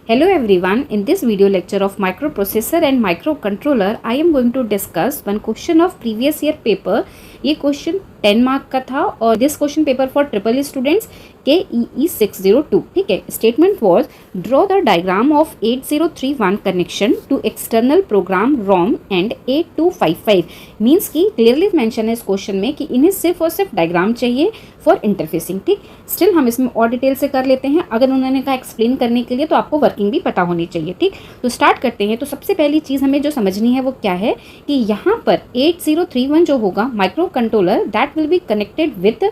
Hello everyone, in this video lecture of microprocessor and microcontroller, I am going to discuss one question of previous year paper. ये question 10 mark का था और this question paper for triple E students KEE 602. ठीक है. Statement was draw the diagram of 8031 connection to external program ROM and 8255. Means की clearly mention है इस question में कि इन्हें सिर्फ और सिर्फ डायग्राम चाहिए फॉर इंटरफेसिंग. ठीक. स्टिल हम इसमें और डिटेल से कर लेते हैं. अगर उन्होंने कहा एक्सप्लेन करने के लिए तो आपको वर्किंग भी पता होनी चाहिए. ठीक. तो स्टार्ट करते हैं. तो सबसे पहली चीज़ हमें जो समझनी है वो क्या है कि यहाँ पर 8031 जो होगा microcontroller that will be connected with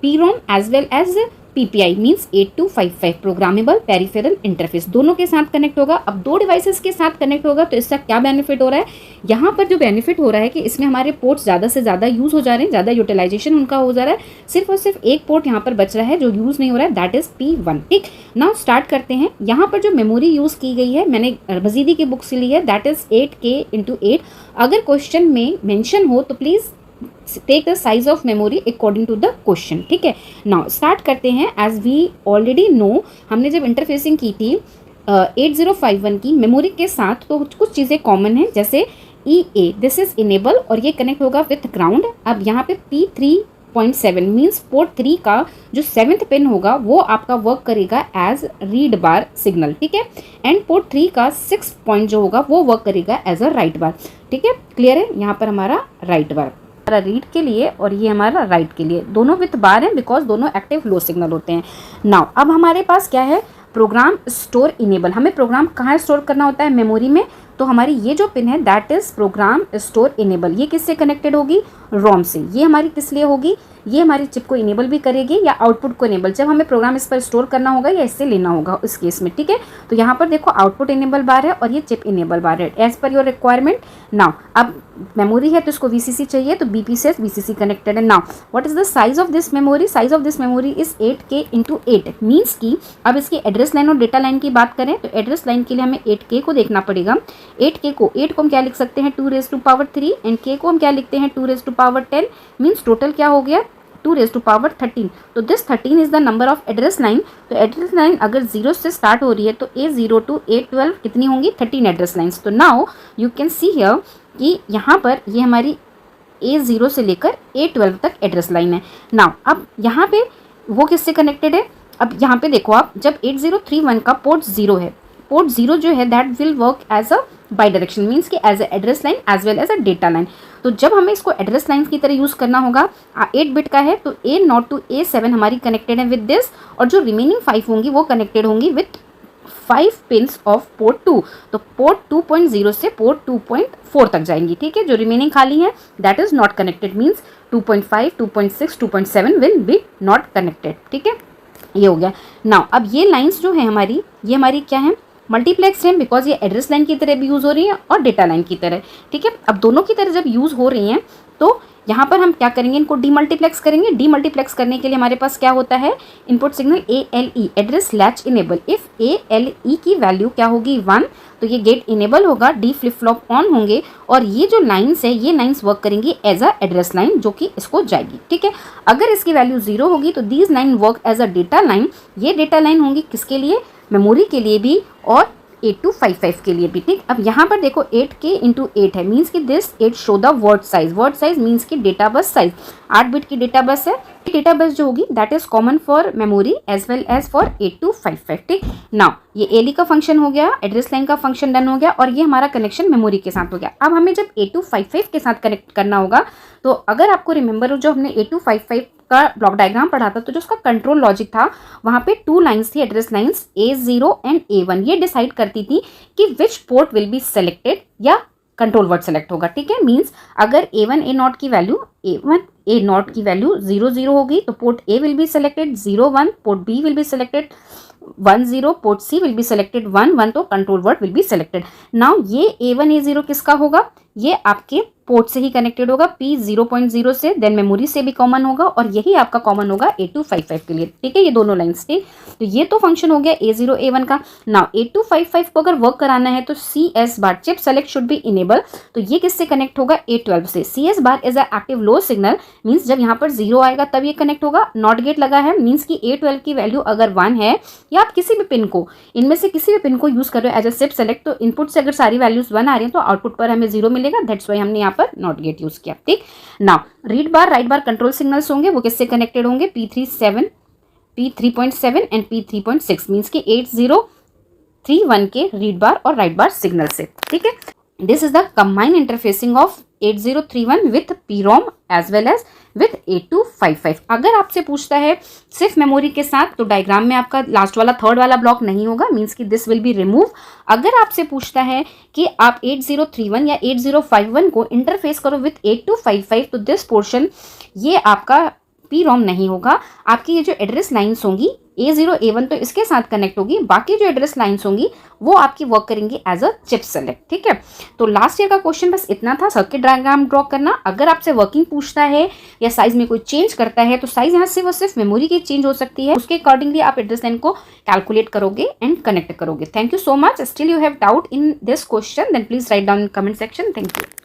PROM as well as PPI means 8255 programmable peripheral interface दोनों के साथ कनेक्ट होगा. अब दो डिवाइसेस के साथ कनेक्ट होगा तो इसका क्या बेनिफिट हो रहा है. यहाँ पर जो बेनिफिट हो रहा है कि इसमें हमारे पोर्ट्स ज़्यादा से ज़्यादा यूज़ हो जा रहे हैं, ज़्यादा यूटिलाइजेशन उनका हो जा रहा है. सिर्फ और सिर्फ एक पोर्ट यहाँ पर बच रहा है जो यूज़ नहीं हो रहा है, दैट इज़ P1. ठीक. नाउ स्टार्ट करते हैं. यहाँ पर जो मेमोरी यूज़ की गई है मैंने मजीदी की बुक से ली है, दैट इज़ 8K/8. अगर क्वेश्चन में मेंशन हो तो please take the size of memory according to the question. ठीक है. नाउ स्टार्ट करते हैं. एज वी ऑलरेडी नो, हमने जब इंटरफेसिंग की थी 8051 की मेमोरी के साथ तो कुछ चीज़ें कॉमन हैं, जैसे EA दिस इज इनेबल और ये कनेक्ट होगा विथ ग्राउंड. अब यहाँ पे P3.7 मीन्स पोर्ट 3 का जो 7th पिन होगा वो आपका वर्क करेगा एज रीड बार सिग्नल. ठीक है. एंड पोर्ट 3 का 6th पॉइंट जो होगा वो वर्क करेगा एज अ राइट बार. ठीक है. क्लियर है. यहाँ पर हमारा राइट बार रीड के लिए और ये हमारा राइट के लिए दोनों विथ बार है बिकॉज दोनों एक्टिव लो सिग्नल होते हैं. नाउ अब हमारे पास क्या है, प्रोग्राम स्टोर इनेबल. हमें प्रोग्राम कहाँ स्टोर करना होता है, मेमोरी में. तो हमारी ये जो पिन है that is program store enable. ये किससे कनेक्टेड होगी, ROM से. ये हमारी किस लिए होगी, ये हमारी चिप को इनेबल भी करेगी या आउटपुट को इनेबल, जब हमें प्रोग्राम इस पर स्टोर करना होगा या इससे लेना होगा उस केस में. ठीक है. तो यहाँ पर देखो आउटपुट इनेबल बार है और ये चिप इनेबल बार है as per your requirement. Now अब मेमोरी है तो इसको VCC चाहिए तो BP से VCC कनेक्टेड है. Now what is the size of this memory, size of this memory is 8K/8. Means की अब इसकी एड्रेस लाइन और डेटा लाइन की बात करें तो एड्रेस लाइन के लिए हमें 8K को देखना पड़ेगा. 8 को हम क्या लिख सकते हैं 2⁻³ एंड K को हम क्या लिखते हैं 2⁻10. मीन्स टोटल क्या हो गया 2⁻13. तो this 13 is the number of address line. तो एड्रेस लाइन अगर 0 से स्टार्ट हो रही है तो A0 to A12 कितनी होंगी 13 एड्रेस लाइन्स. तो now you can see here कि यहाँ पर ये हमारी A0 से लेकर A12 तक एड्रेस लाइन है. नाउ अब यहाँ पे वो किससे कनेक्टेड है. अब यहाँ पे देखो आप, जब 8031 का पोर्ट 0 है, पोर्ट 0 जो है that will work as a bi direction means कि as a address line as well as a data line. तो जब हमें इसको एड्रेस लाइन की तरह यूज़ करना होगा, 8 बिट का है तो A0 to A7 हमारी कनेक्टेड है विद दिस, और जो रिमेनिंग 5 होंगी वो कनेक्टेड होंगी विथ 5 पिन्स ऑफ पोर्ट 2. तो पोर्ट 2.0 से पोर्ट 2.4 तक जाएंगी. ठीक है. जो रिमेनिंग खाली है that is not connected means 2.5, 2.6, 2.7 will be not connected. ठीक है. ये हो गया. नाउ अब ये लाइन्स जो है हमारी, ये हमारी क्या है मल्टीप्लेक्स है बिकॉज ये एड्रेस लाइन की तरह भी यूज़ हो रही है और डेटा लाइन की तरह. ठीक है. अब दोनों की तरह जब यूज़ हो रही हैं तो यहाँ पर हम क्या करेंगे, इनको डीमल्टीप्लेक्स करेंगे. डीमल्टीप्लेक्स करने के लिए हमारे पास क्या होता है, input signal ALE address latch enable. If ALE की वैल्यू क्या होगी 1 तो ये गेट इनेबल होगा, D फ्लिप फ्लॉप ऑन होंगे और ये जो लाइन्स है ये लाइन्स वर्क करेंगी एज अ एड्रेस लाइन जो कि इसको जाएगी. ठीक है. अगर इसकी वैल्यू 0 होगी तो these line work as a data line. ये डेटा लाइन होंगी किसके लिए, मेमोरी के लिए भी और 8255 के लिए भी. ठीक. अब यहाँ पर देखो 8K/8 है मीन्स कि this 8 show the word size. Word size means कि डेटा बस साइज 8 बिट की डेटा बस है. डेटा बस जो होगी that is common for memory as well as for 8255. ठीक. नाउ ये ALE का फंक्शन हो गया, एड्रेस लाइन का फंक्शन डन हो गया और ये हमारा कनेक्शन मेमोरी के साथ हो गया. अब हमें जब 8255 के साथ कनेक्ट करना होगा तो अगर आपको रिमेंबर हो जो हमने 8255 का ब्लॉक डायग्राम पढ़ा था तो जो उसका कंट्रोल लॉजिक था वहाँ पे 2 लाइन्स थी, address lines A0 and A1. ये डिसाइड करती थी कि विच पोर्ट विल बी सेलेक्टेड या कंट्रोल वर्ड सेलेक्ट होगा. ठीक है. मीन्स अगर A1 A0 की वैल्यू A1 A0 की वैल्यू 0 0 होगी तो port A will be selected 0 1, port B will be selected 1 0, port C will be selected 1 1, तो control word will be selected. Now ये A1 A0 किसका होगा, ये आपके पोर्ट से ही कनेक्टेड होगा P0.0 से, देन मेमोरी से भी कॉमन होगा और यही आपका कॉमन होगा 8255 के लिए. ठीक है. ये दोनों लाइन्स. ठीक. तो ये तो फंक्शन हो गया A0 A1 का. नाउ 8255 को अगर वर्क कराना है तो CS bar chip select should be enable. तो ये किससे कनेक्ट होगा A12 से. CS bar is a active low signal means जब यहाँ पर 0 आएगा तब ये कनेक्ट होगा. नॉट गेट लगा है मीन्स कि A12 की वैल्यू अगर 1 है या आप किसी भी पिन को, इनमें से किसी भी पिन को यूज़ कर रहे हो एज अ चिप सेलेक्ट, तो इनपुट से अगर सारी वैल्यूज़ 1 आ रही हैं तो आउटपुट पर हमें 0 मिलेगा, दैट्स वाई हमने यहाँ पर नॉट गेट यूज़ किया। ठीक, नाउ रीड बार राइट बार कंट्रोल सिग्नल्स होंगे, वो किससे कनेक्टेड होंगे, P3.7 एंड P3.6 मीन्स कि 8031 के रीड बार और राइट बार सिग्नल से। ठीक है, this is the combined interfacing of 8031 with PROM as well as with 8255। अगर आपसे पूछता है सिर्फ मेमोरी के साथ, तो डायग्राम में आपका लास्ट वाला थर्ड वाला ब्लॉक नहीं होगा, मीन्स कि दिस विल बी रिमूव। अगर आपसे पूछता है कि आप 8031 या 8051 को इंटरफेस करो विथ 8255, तो दिस पोर्शन ये आपका PROM नहीं होगा। आपकी ये जो एड्रेस लाइन्स होंगी A0 A1 तो इसके साथ कनेक्ट होगी, बाकी जो एड्रेस लाइन्स होंगी वो आपकी वर्क करेंगी एज अ चिप सेलेक्ट। ठीक है, तो लास्ट ईयर का क्वेश्चन बस इतना था, सर्किट डायग्राम ड्रॉ करना। अगर आपसे वर्किंग पूछता है या साइज में कोई चेंज करता है, तो साइज यहाँ सिर्फ और सिर्फ मेमोरी की चेंज हो सकती है, उसके अकॉर्डिंगली आप एड्रेस लाइन को कैलकुलेट करोगे एंड कनेक्ट करोगे। Thank you so much. Still you have doubt in this question, then please write down in comment section. Thank you.